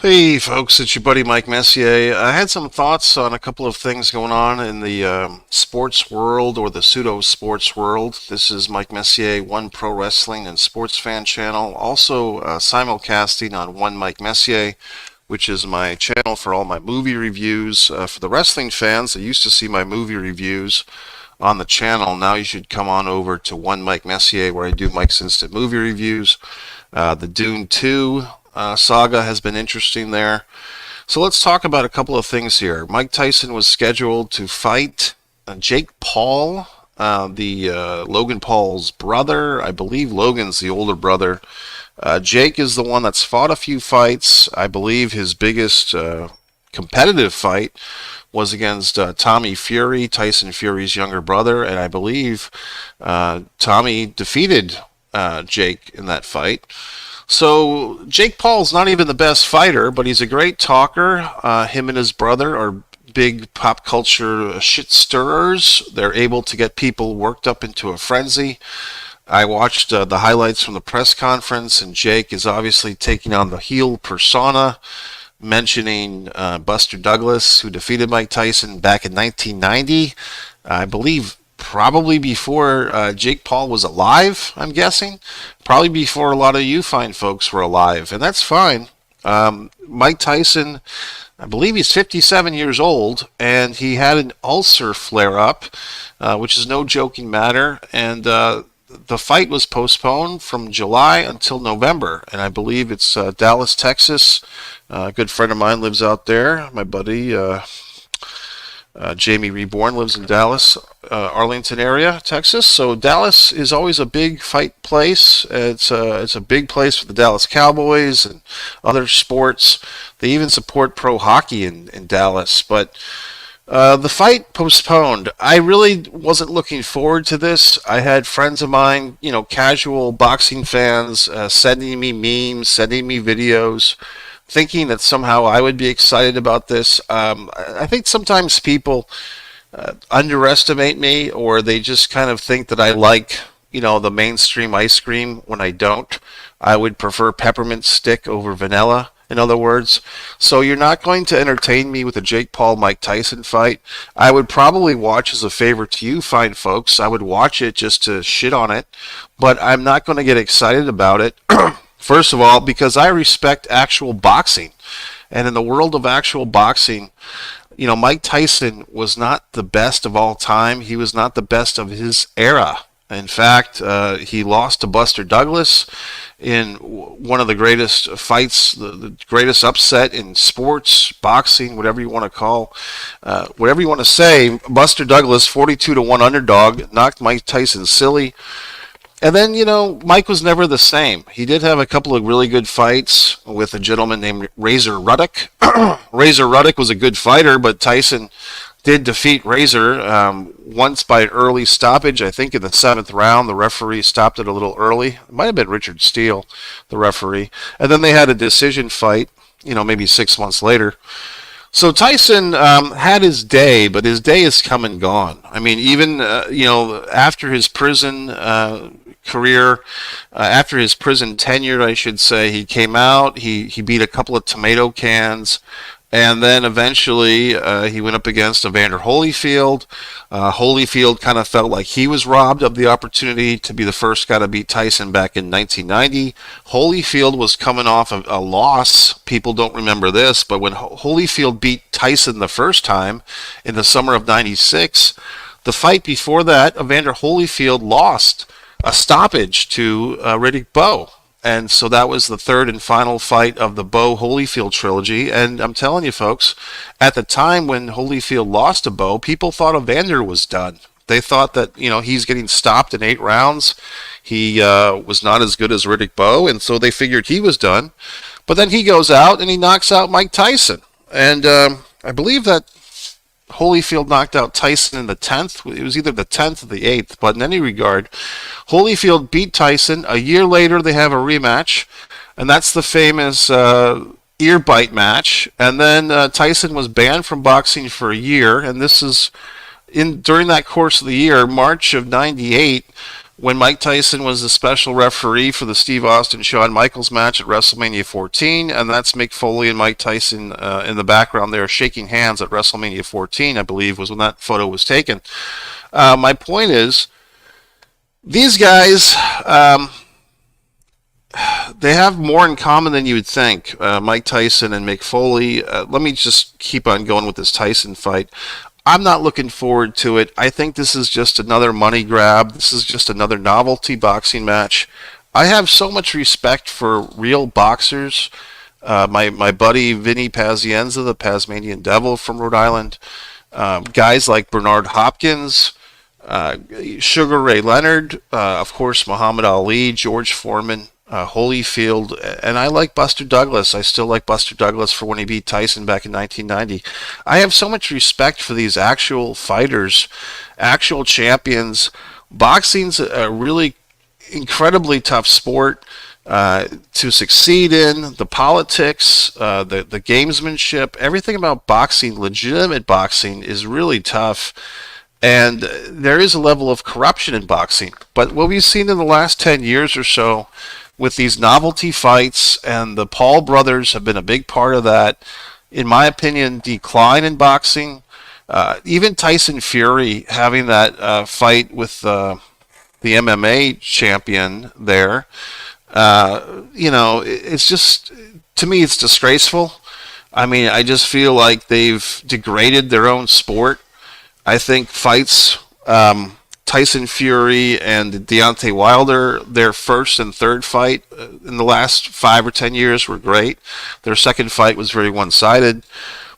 Hey folks, it's your buddy Mike Messier. I had some thoughts on a couple of things going on in the sports world or the pseudo sports world. This is Mike Messier, One Pro Wrestling and Sports Fan Channel. Also simulcasting on One Mike Messier, which is my channel for all my movie reviews. For the wrestling fans that used to see my movie reviews on the channel, now you should come on over to One Mike Messier, where I do Mike's Instant Movie Reviews. The Dune 2 saga has been interesting there. So let's talk about a couple of things here. Mike Tyson was scheduled to fight Jake Paul, Logan Paul's brother. I believe Logan's the older brother. Jake is the one that's fought a few fights. I believe his biggest competitive fight was against Tommy Fury, Tyson Fury's younger brother, and I believe Tommy defeated Jake in that fight. So Jake Paul's not even the best fighter, but he's a great talker. Him and his brother are big pop culture shit stirrers. They're able to get people worked up into a frenzy. I watched the highlights from the press conference, and Jake is obviously taking on the heel persona, mentioning Buster Douglas, who defeated Mike Tyson back in 1990. I believe probably before Jake Paul was alive, I'm guessing. Probably before a lot of you fine folks were alive, and that's fine. Mike Tyson, I believe he's 57 years old, and he had an ulcer flare-up, which is no joking matter, and the fight was postponed from July until November, and I believe it's Dallas, Texas. A good friend of mine lives out there, my buddy Jamie Reborn lives in Dallas, Arlington area, Texas. So Dallas is always a big fight place. It's a big place for the Dallas Cowboys and other sports. They even support pro hockey in Dallas. But the fight postponed. I really wasn't looking forward to this. I had friends of mine, casual boxing fans, sending me memes, sending me videos, thinking that somehow I would be excited about this. I think sometimes people underestimate me, or they just kind of think that I like, the mainstream ice cream when I don't. I would prefer peppermint stick over vanilla, in other words. So you're not going to entertain me with a Jake Paul Mike Tyson fight. I would probably watch as a favor to you fine folks. I would watch it just to shit on it, but I'm not going to get excited about it. First of all, because I respect actual boxing. And in the world of actual boxing, Mike Tyson was not the best of all time. He was not the best of his era. In fact, he lost to Buster Douglas in one of the greatest fights, the greatest upset in sports, boxing, whatever you want to call, whatever you want to say. Buster Douglas, 42-1 underdog, knocked Mike Tyson silly. And then, Mike was never the same. He did have a couple of really good fights with a gentleman named Razor Ruddock. Razor Ruddock was a good fighter, but Tyson did defeat Razor once by an early stoppage. I think in the 7th round, the referee stopped it a little early. It might have been Richard Steele, the referee. And then they had a decision fight, maybe 6 months later. So Tyson had his day, but his day is come and gone. I mean, even, after his prison career, after his prison tenure, I should say, he came out, he beat a couple of tomato cans, and then eventually he went up against Evander Holyfield. Holyfield kind of felt like he was robbed of the opportunity to be the first guy to beat Tyson back in 1990. Holyfield was coming off of a loss. People don't remember this, but when Holyfield beat Tyson the first time in the summer of 96, the fight before that, Evander Holyfield lost a stoppage to Riddick Bowe. And so that was the third and final fight of the Bowe-Holyfield trilogy. And I'm telling you, folks, at the time when Holyfield lost to Bowe, people thought Evander was done. They thought that, he's getting stopped in 8 rounds. He was not as good as Riddick Bowe, and so they figured he was done. But then he goes out and he knocks out Mike Tyson. And I believe that Holyfield knocked out Tyson in the 10th. It was either the 10th or the 8th, but in any regard, Holyfield beat Tyson. A year later, they have a rematch, and that's the famous ear bite match. And then Tyson was banned from boxing for a year, and this is during that course of the year, March of '98. when Mike Tyson was the special referee for the Steve Austin-Shawn Michaels match at WrestleMania 14, and that's Mick Foley and Mike Tyson in the background there shaking hands at WrestleMania 14, I believe, was when that photo was taken. My point is, these guys, they have more in common than you would think. Mike Tyson and Mick Foley. Let me just keep on going with this Tyson fight. I'm not looking forward to it. I think this is just another money grab. This is just another novelty boxing match. I have so much respect for real boxers. My buddy Vinny Pazienza, the Tasmanian Devil from Rhode Island. Guys like Bernard Hopkins, Sugar Ray Leonard, of course Muhammad Ali, George Foreman, Holyfield, and I like Buster Douglas. I still like Buster Douglas for when he beat Tyson back in 1990. I have so much respect for these actual fighters, actual champions. Boxing's a really incredibly tough sport to succeed in. The politics, the gamesmanship, everything about boxing, legitimate boxing, is really tough. And there is a level of corruption in boxing. But what we've seen in the last 10 years or so with these novelty fights, and the Paul brothers have been a big part of that, in my opinion, decline in boxing. Even Tyson Fury having that fight with the MMA champion there, it's just, to me, it's disgraceful. I mean, I just feel like they've degraded their own sport. I think fights, Tyson Fury and Deontay Wilder, their first and third fight in the last 5 or 10 years were great. Their second fight was very one-sided.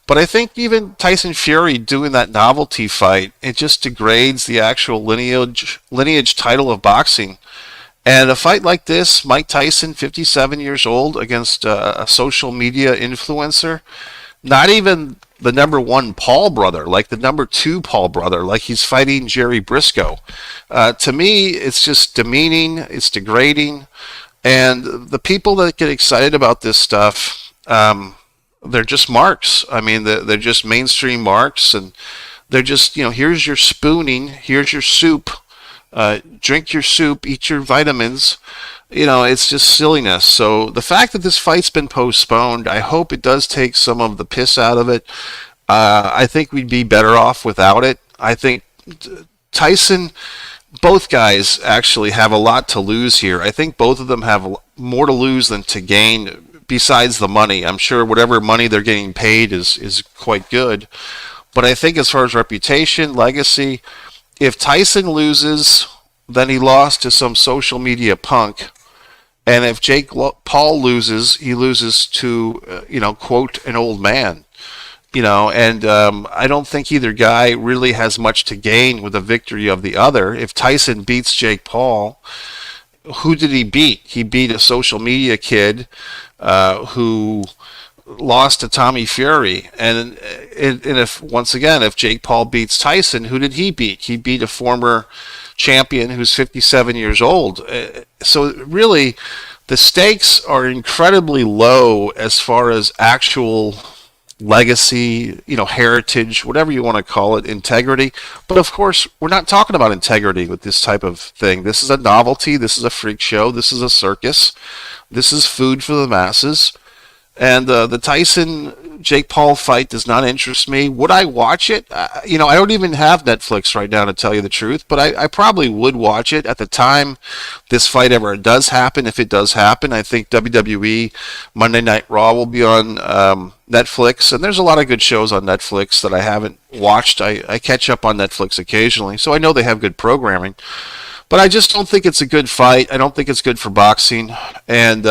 But I think even Tyson Fury doing that novelty fight, it just degrades the actual lineage title of boxing. And a fight like this, Mike Tyson, 57 years old, against a social media influencer, not even the number one Paul brother, like the number two Paul brother, like he's fighting Jerry Briscoe. To me, it's just demeaning, it's degrading, and the people that get excited about this stuff, they're just marks. I mean, they're just mainstream marks, and they're just, here's your spooning, here's your soup, drink your soup, eat your vitamins. It's just silliness. So the fact that this fight's been postponed, I hope it does take some of the piss out of it. I think we'd be better off without it. I think Tyson, both guys actually have a lot to lose here. I think both of them have more to lose than to gain besides the money. I'm sure whatever money they're getting paid is quite good. But I think as far as reputation, legacy, if Tyson loses, then he lost to some social media punk. And if Jake Paul loses, he loses to, quote, an old man. And I don't think either guy really has much to gain with the victory of the other. If Tyson beats Jake Paul, who did he beat? He beat a social media kid who lost to Tommy Fury. And if Jake Paul beats Tyson, who did he beat? He beat a former champion who's 57 years old. So really, the stakes are incredibly low as far as actual legacy, heritage, whatever you want to call it, integrity. But of course, we're not talking about integrity with this type of thing. This is a novelty. This is a freak show. This is a circus. This is food for the masses. And the Tyson Jake Paul fight does not interest me. Would I watch it? I don't even have Netflix right now, to tell you the truth, but I probably would watch it at the time this fight ever does happen. If it does happen, I think WWE Monday Night Raw will be on Netflix, and there's a lot of good shows on Netflix that I haven't watched. I catch up on Netflix occasionally, so I know they have good programming, but I just don't think it's a good fight. I don't think it's good for boxing, and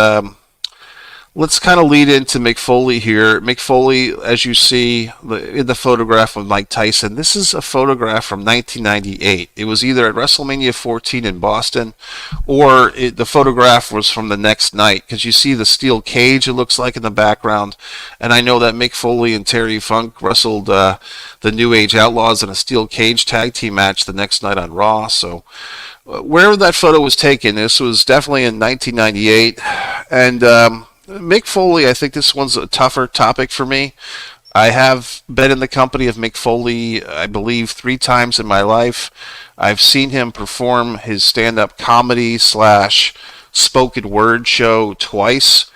let's kind of lead into Mick Foley here. Mick Foley, as you see in the photograph of Mike Tyson, this is a photograph from 1998. It was either at WrestleMania 14 in Boston, or the photograph was from the next night, because you see the steel cage, it looks like, in the background. And I know that Mick Foley and Terry Funk wrestled the New Age Outlaws in a steel cage tag team match the next night on Raw. So wherever that photo was taken, this was definitely in 1998. And Mick Foley, I think this one's a tougher topic for me. I have been in the company of Mick Foley, I believe, 3 times in my life. I've seen him perform his stand-up comedy slash spoken word show twice.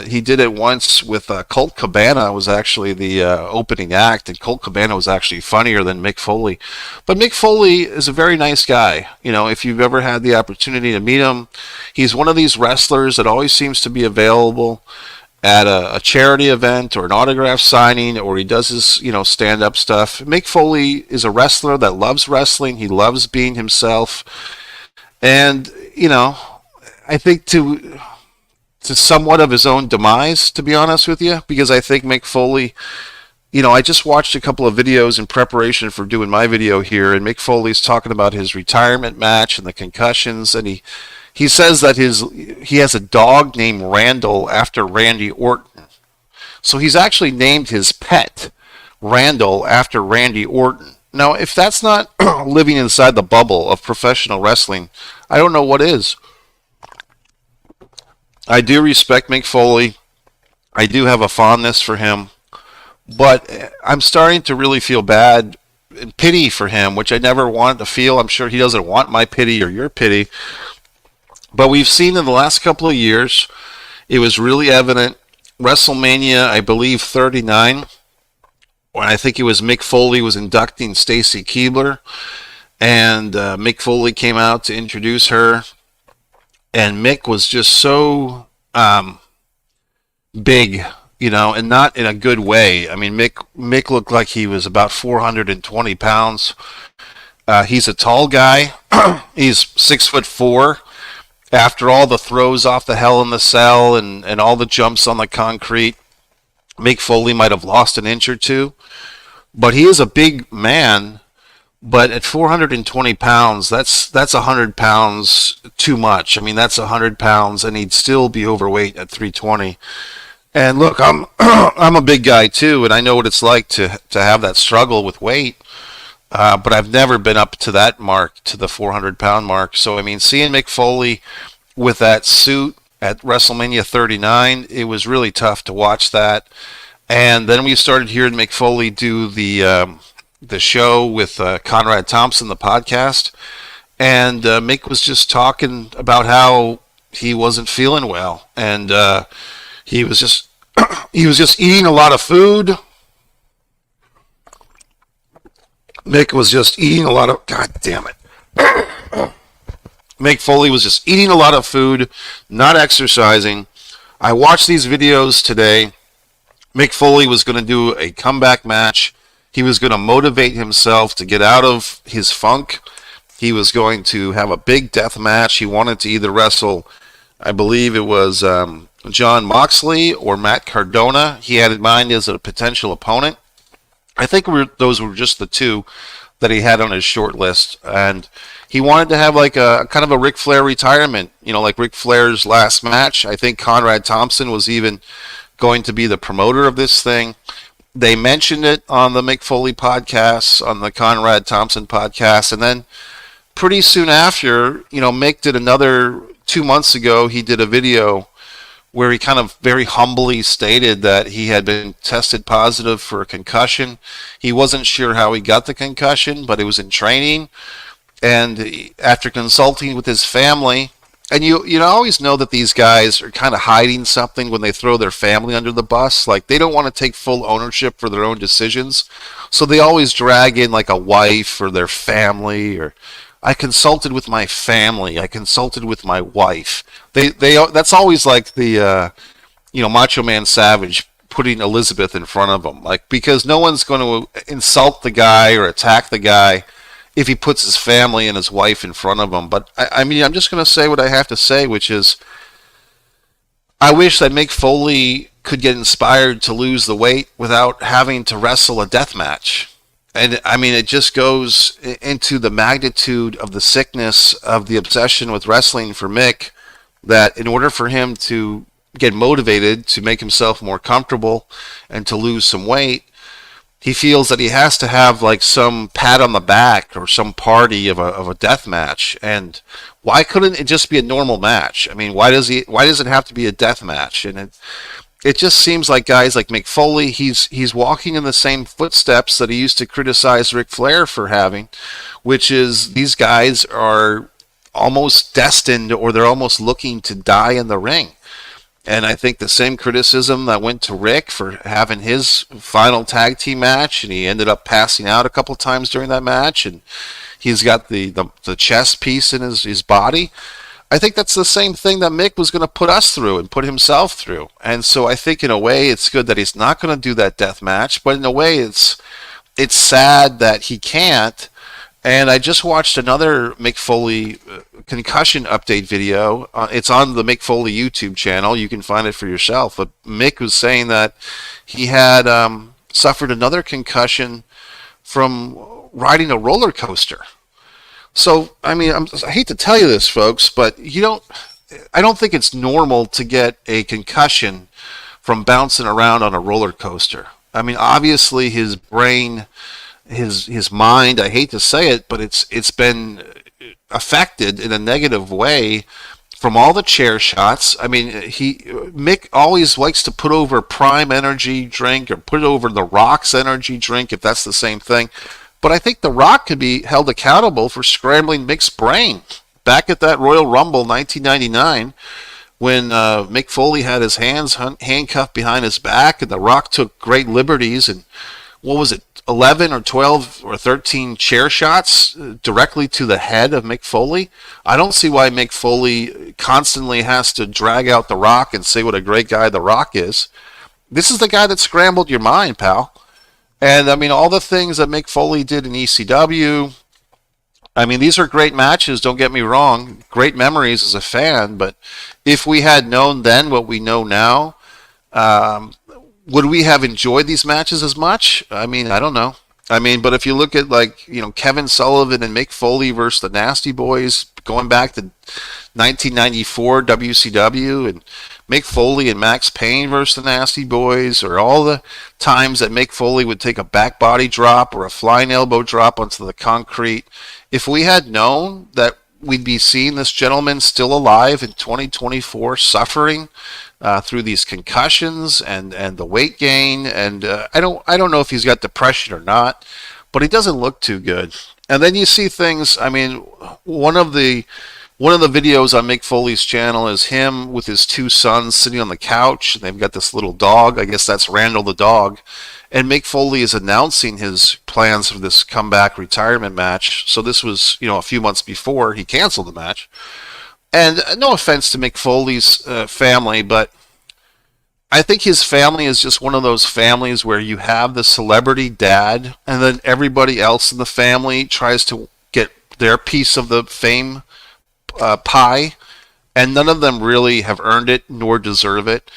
He did it once with Colt Cabana was actually the opening act, and Colt Cabana was actually funnier than Mick Foley. But Mick Foley is a very nice guy. You know, if you've ever had the opportunity to meet him, he's one of these wrestlers that always seems to be available at a charity event or an autograph signing, or he does his stand-up stuff. Mick Foley is a wrestler that loves wrestling. He loves being himself, and I think to somewhat of his own demise, to be honest with you, because I think Mick Foley, I just watched a couple of videos in preparation for doing my video here, and Mick Foley's talking about his retirement match and the concussions, and he says that he has a dog named Randall after Randy Orton. So he's actually named his pet Randall after Randy Orton. Now, if that's not living inside the bubble of professional wrestling, I don't know what is. I do respect Mick Foley. I do have a fondness for him. But I'm starting to really feel bad and pity for him, which I never wanted to feel. I'm sure he doesn't want my pity or your pity. But we've seen in the last couple of years, it was really evident. WrestleMania, I believe, 39, when I think it was Mick Foley was inducting Stacy Keibler. And Mick Foley came out to introduce her. And Mick was just so big, and not in a good way. I mean, Mick looked like he was about 420 pounds. He's a tall guy. He's 6'4". After all the throws off the Hell in the Cell and all the jumps on the concrete, Mick Foley might have lost an inch or two. But he is a big man. But at 420 pounds, that's 100 pounds too much. I mean, that's 100 pounds, and he'd still be overweight at 320. And look, I'm I'm a big guy too, and I know what it's like to have that struggle with weight. But I've never been up to that mark, to the 400-pound mark. So I mean, seeing Mick Foley with that suit at WrestleMania 39, it was really tough to watch that. And then we started hearing Mick Foley do the show with Conrad Thompson, the podcast, and Mick was just talking about how he wasn't feeling well, and he was just he was just eating a lot of food. Mick was just eating a lot of God damn it. Mick Foley was just eating a lot of food, not exercising. I watched these videos today. Mick Foley was going to do a comeback match. He was going to motivate himself to get out of his funk. He was going to have a big death match. He wanted to either wrestle, I believe it was John Moxley or Matt Cardona. He had in mind as a potential opponent. I think those were just the two that he had on his short list. And he wanted to have like a kind of a Ric Flair retirement, like Ric Flair's last match. I think Conrad Thompson was even going to be the promoter of this thing. They mentioned it on the Mick Foley podcast, on the Conrad Thompson podcast, and then pretty soon after, Mick did another 2 months ago, he did a video where he kind of very humbly stated that he had been tested positive for a concussion. He wasn't sure how he got the concussion, but it was in training. And after consulting with his family, and you always know that these guys are kind of hiding something when they throw their family under the bus. Like, they don't want to take full ownership for their own decisions. So they always drag in like a wife or their family, or I consulted with my family. I consulted with my wife. They that's always like the Macho Man Savage putting Elizabeth in front of them. Like, because no one's going to insult the guy or attack the guy if he puts his family and his wife in front of him. But I mean, I'm just going to say what I have to say, which is, I wish that Mick Foley could get inspired to lose the weight without having to wrestle a death match. And I mean, it just goes into the magnitude of the sickness of the obsession with wrestling for Mick, that in order for him to get motivated to make himself more comfortable and to lose some weight, he feels that he has to have like some pat on the back or some party of a death match. And why couldn't it just be a normal match? I mean, why does it have to be a death match? And it just seems like guys like Mick Foley, he's walking in the same footsteps that he used to criticize Ric Flair for having, which is these guys are almost destined, or they're almost looking to die in the ring. And I think the same criticism that went to Rick for having his final tag team match, and he ended up passing out a couple of times during that match, and he's got the chest piece in his body. I think that's the same thing that Mick was going to put us through and put himself through. And so I think in a way it's good that he's not going to do that death match, but in a way it's sad that he can't. And I just watched another Mick Foley concussion update video. It's on the Mick Foley YouTube channel. You can find it for yourself. But Mick was saying that he had suffered another concussion from riding a roller coaster. So, I mean, I hate to tell you this, folks, but I don't think it's normal to get a concussion from bouncing around on a roller coaster. I mean, obviously his brain, his mind, I hate to say it, but it's been affected in a negative way from all the chair shots. I mean, Mick always likes to put over Prime Energy drink or put over the Rock's energy drink, if that's the same thing. But I think The Rock could be held accountable for scrambling Mick's brain. Back at that Royal Rumble 1999, when Mick Foley had his hands handcuffed behind his back, and The Rock took great liberties, and what was it, 11 or 12 or 13 chair shots directly to the head of Mick Foley? I don't see why Mick Foley constantly has to drag out The Rock and say what a great guy The Rock is. This is the guy that scrambled your mind, pal. And I mean, all the things that Mick Foley did in ECW, I mean, these are great matches, don't get me wrong. Great memories as a fan, but if we had known then what we know now, would we have enjoyed these matches as much? I mean, I don't know. I mean, but if you look at, like, Kevin Sullivan and Mick Foley versus the Nasty Boys, going back to 1994 WCW, and Mick Foley and Max Payne versus the Nasty Boys, or all the times that Mick Foley would take a back body drop or a flying elbow drop onto the concrete. If we had known that we'd be seeing this gentleman still alive in 2024, suffering through these concussions and the weight gain, and I don't know if he's got depression or not, but he doesn't look too good. And then you see things. I mean, one of the videos on Mick Foley's channel is him with his two sons sitting on the couch, and they've got this little dog. I guess that's Randall the dog. And Mick Foley is announcing his plans for this comeback retirement match. So this was, a few months before he canceled the match. And no offense to Mick Foley's family, but I think his family is just one of those families where you have the celebrity dad, and then everybody else in the family tries to get their piece of the fame pie, and none of them really have earned it nor deserve it.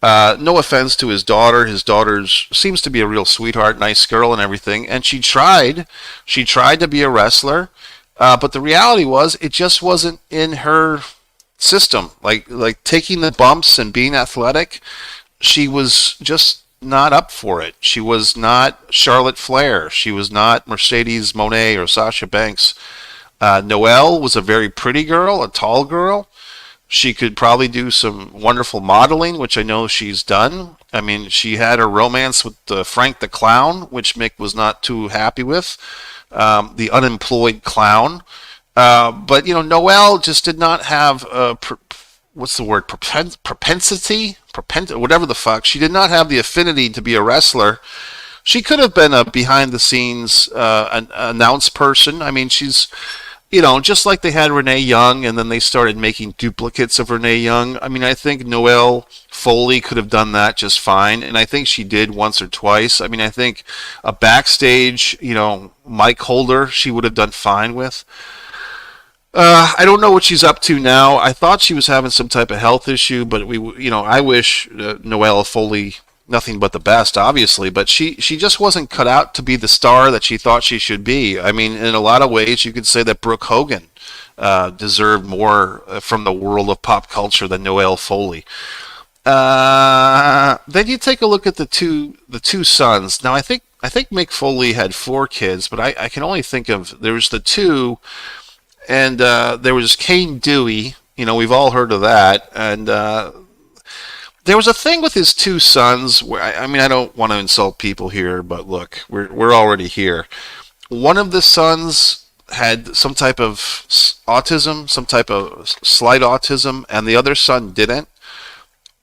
No offense to his daughter. His daughter seems to be a real sweetheart, nice girl and everything, and she tried to be a wrestler, but the reality was it just wasn't in her system. Like taking the bumps and being athletic, she was just not up for it. She was not Charlotte Flair. She was not Mercedes Moné or Sasha Banks. Noelle was a very pretty girl, a tall girl. She could probably do some wonderful modeling, which I know she's done. I mean, she had her romance with Frank the Clown, which Mick was not too happy with, the unemployed clown. But, Noelle just did not have, what's the word, propensity? Whatever the fuck. She did not have the affinity to be a wrestler. She could have been a behind-the-scenes announce person. I mean, she's... just like they had Renee Young, and then they started making duplicates of Renee Young. I mean, I think Noelle Foley could have done that just fine, and I think she did once or twice. I mean, I think a backstage, Mike Holder, she would have done fine with. I don't know what she's up to now. I thought she was having some type of health issue, but I wish Noelle Foley nothing but the best, obviously, but she just wasn't cut out to be the star that she thought she should be. I mean, in a lot of ways, you could say that Brooke Hogan deserved more from the world of pop culture than Noelle Foley. Then you take a look at the two sons. Now, I think Mick Foley had 4 kids, but I can only think of, there was the 2, and there was Kane Dewey. We've all heard of that, and there was a thing with his two sons where I mean I don't want to insult people here, but look, we're already here. One of the sons had some type of autism, some type of slight autism, and the other son didn't.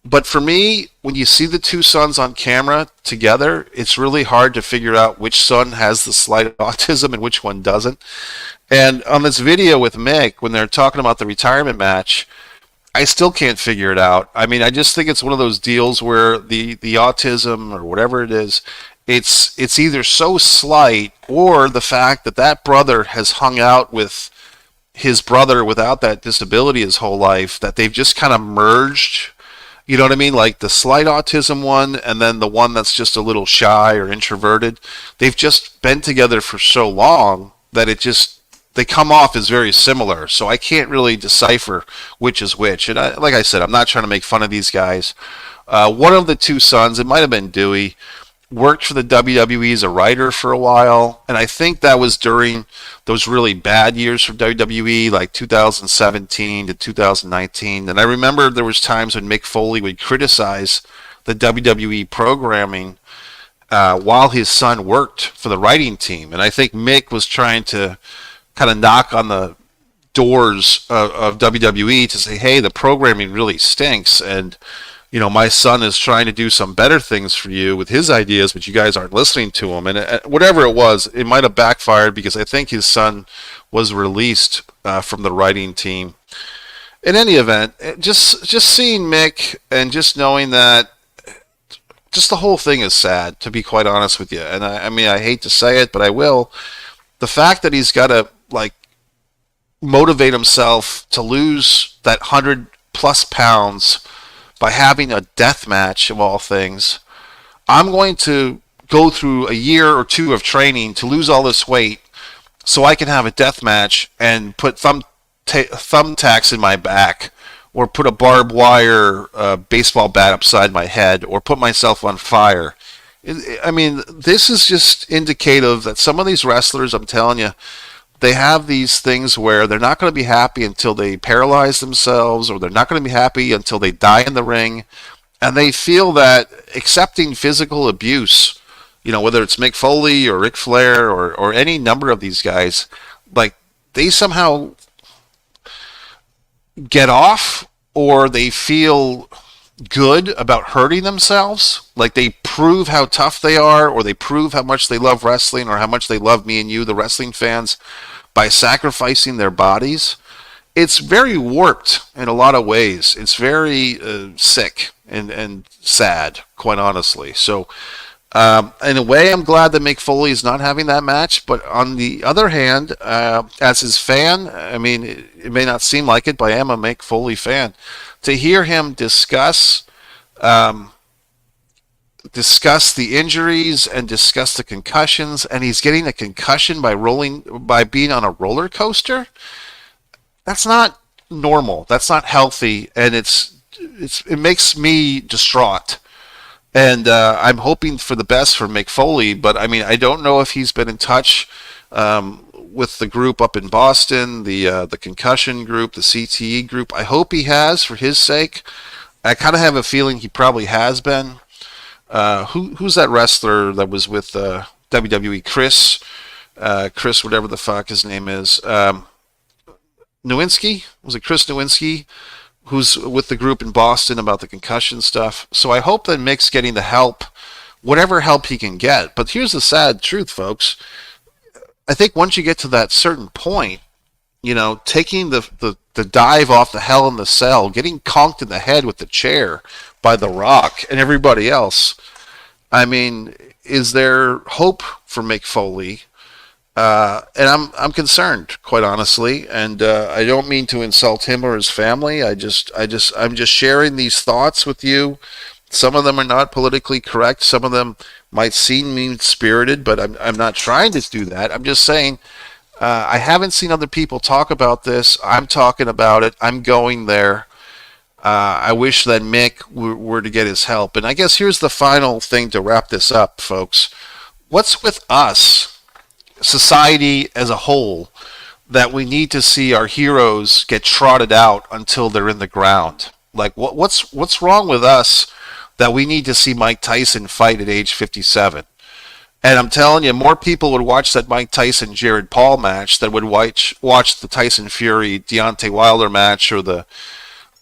But for me, when you see the two sons on camera together, it's really hard to figure out which son has the slight autism and which one doesn't. And on this video with Mick, when they're talking about the retirement match, I still can't figure it out. I mean, I just think it's one of those deals where the autism or whatever it is, it's either so slight or the fact that that brother has hung out with his brother without that disability his whole life that they've just kind of merged. You know what I mean? Like the slight autism one and then the one that's just a little shy or introverted. They've just been together for so long that it just they come off as very similar. So I can't really decipher which is which. And like I said, I'm not trying to make fun of these guys. One of the two sons, it might have been Dewey, worked for the WWE as a writer for a while, and I think that was during those really bad years for WWE, like 2017 to 2019. And I remember there was times when Mick Foley would criticize the WWE programming while his son worked for the writing team, and I think Mick was trying to kind of knock on the doors of WWE to say, hey, the programming really stinks, and you know, my son is trying to do some better things for you with his ideas, but you guys aren't listening to him. And whatever it was, it might have backfired because I think his son was released from the writing team. In any event, just seeing Mick and just knowing that, just the whole thing is sad, to be quite honest with you. And I mean, I hate to say it, but I will. The fact that he's got to like motivate himself to lose that 100+ pounds by having a death match of all things. I'm going to go through a year or two of training to lose all this weight so I can have a death match and put thumbtacks in my back or put a barbed wire baseball bat upside my head or put myself on fire. I mean, this is just indicative that some of these wrestlers, I'm telling you, they have these things where they're not going to be happy until they paralyze themselves, or they're not going to be happy until they die in the ring. And they feel that accepting physical abuse, you know, whether it's Mick Foley or Ric Flair or any number of these guys, like they somehow get off, or they feel good about hurting themselves. Like they prove how tough they are, or they prove how much they love wrestling, or how much they love me and you, the wrestling fans, by sacrificing their bodies. It's very warped in a lot of ways. It's very sick and sad, quite honestly. So in a way, I'm glad that Mick Foley is not having that match. But on the other hand, as his fan, I mean, it may not seem like it, but I am a Mick Foley fan. To hear him discuss the injuries and discuss the concussions, and he's getting a concussion by being on a roller coaster. That's not normal. That's not healthy, and it makes me distraught. And I'm hoping for the best for Mick Foley, but I mean, I don't know if he's been in touch with the group up in Boston, the concussion group, the CTE group. I hope he has, for his sake. I kind of have a feeling he probably has been. Who's that wrestler that was with WWE? Chris, whatever the fuck his name is. Nowinski? Was it Chris Nowinski? Who's with the group in Boston about the concussion stuff. So I hope that Mick's getting the help, whatever help he can get. But here's the sad truth, folks. I think once you get to that certain point, you know, taking the dive off the Hell in the Cell, getting conked in the head with the chair by The Rock and everybody else, I mean, is there hope for Mick Foley? And I'm concerned, quite honestly, and I don't mean to insult him or his family. I'm just sharing these thoughts with you. Some of them are not politically correct. Some of them might seem mean-spirited, but I'm not trying to do that. I'm just saying I haven't seen other people talk about this. I'm talking about it. I'm going there. I wish that Mick were to get his help. And I guess here's the final thing to wrap this up, folks. What's with us, society as a whole, that we need to see our heroes get trotted out until they're in the ground? Like, what's wrong with us that we need to see Mike Tyson fight at age 57? And I'm telling you, more people would watch that Mike Tyson Jared Paul match than would watch the Tyson Fury Deontay Wilder match, or the,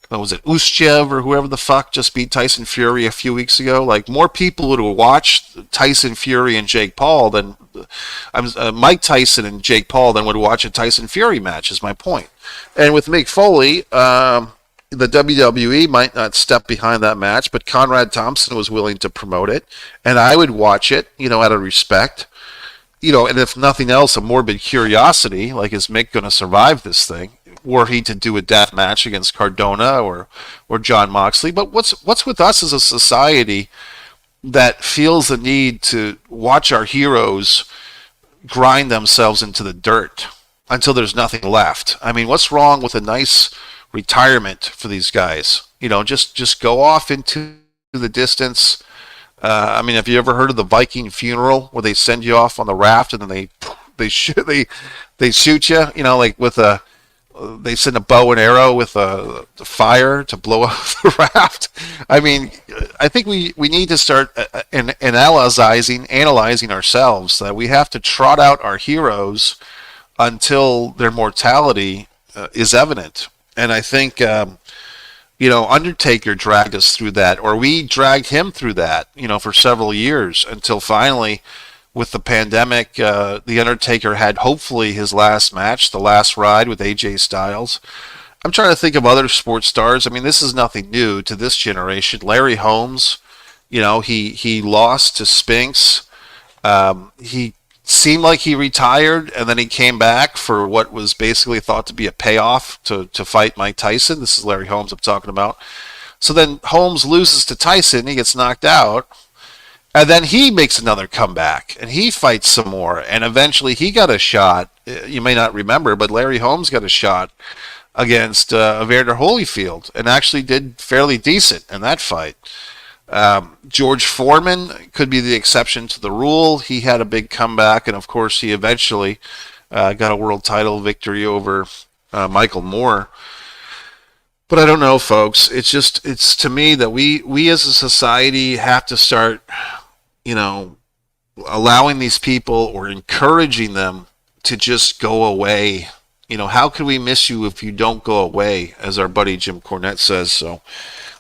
what was it, Usyk or whoever the fuck just beat Tyson Fury a few weeks ago. Like, more people would watch Tyson Fury and Jake Paul than Mike Tyson and Jake Paul than would watch a Tyson Fury match. Is my point. And with Mick Foley, the WWE might not step behind that match, but Conrad Thompson was willing to promote it, and I would watch it, out of respect, and if nothing else, a morbid curiosity, like, is Mick going to survive this thing? Were he to do a death match against Cardona or John Moxley? But what's with us as a society that feels the need to watch our heroes grind themselves into the dirt until there's nothing left? I mean, what's wrong with a nice retirement for these guys? Just go off into the distance. I mean, have you ever heard of the Viking funeral, where they send you off on the raft and then they shoot you? Like with they send a bow and arrow with the fire to blow up the raft. I mean, I think we need to start analyzing ourselves, that we have to trot out our heroes until their mortality is evident. And I think, Undertaker dragged us through that, or we dragged him through that, for several years, until finally, with the pandemic, the Undertaker had hopefully his last match, the last ride with AJ Styles. I'm trying to think of other sports stars. I mean, this is nothing new to this generation. Larry Holmes, he lost to Spinks. He seemed like he retired, and then he came back for what was basically thought to be a payoff to fight Mike Tyson. This is Larry Holmes I'm talking about. So then Holmes loses to Tyson, he gets knocked out, and then he makes another comeback, and he fights some more, and eventually he got a shot. You may not remember, but Larry Holmes got a shot against Evander Holyfield, and actually did fairly decent in that fight. George Foreman could be the exception to the rule. He had a big comeback, and of course he eventually got a world title victory over Michael Moore. But I don't know, folks. It's to me that we as a society have to start, allowing these people, or encouraging them, to just go away. How can we miss you if you don't go away, as our buddy Jim Cornette says. So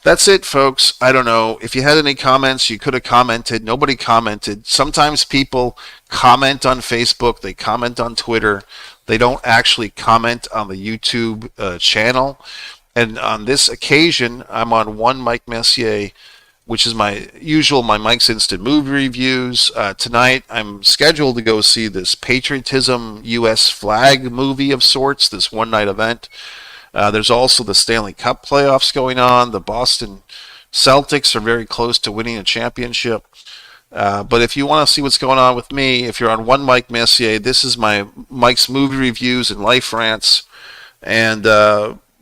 that's it, folks. I don't know. If you had any comments, you could have commented. Nobody commented. Sometimes people comment on Facebook. They comment on Twitter. They don't actually comment on the YouTube channel. And on this occasion, I'm on One Mike Messier, which is my Mike's Instant Movie Reviews. Tonight, I'm scheduled to go see this Patriotism U.S. flag movie of sorts, this one-night event. There's also the Stanley Cup playoffs going on. The Boston Celtics are very close to winning a championship. But if you want to see what's going on with me, if you're on One Mike Messier, this is my Mike's Movie Reviews and Life Rants, and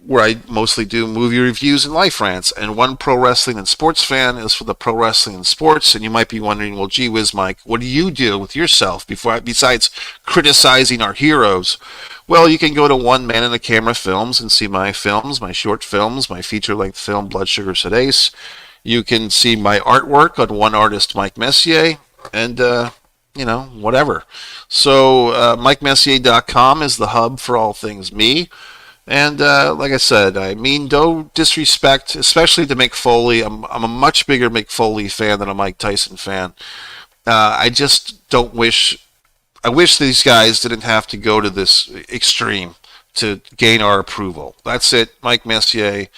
where I mostly do movie reviews and life rants. And One Pro Wrestling and Sports Fan is for the pro wrestling and sports. And you might be wondering, well, gee whiz, Mike, what do you do with yourself besides criticizing our heroes? Well, you can go to One Man in the Camera Films and see my films, my short films, my feature-length film, Blood Sugar Sedace. You can see my artwork on One Artist Mike Messier, and, whatever. So, MikeMessier.com is the hub for all things me. And like I said, I mean no disrespect, especially to Mick Foley. I'm a much bigger Mick Foley fan than a Mike Tyson fan. I just don't wish... I wish these guys didn't have to go to this extreme to gain our approval. That's it. Mike Messier.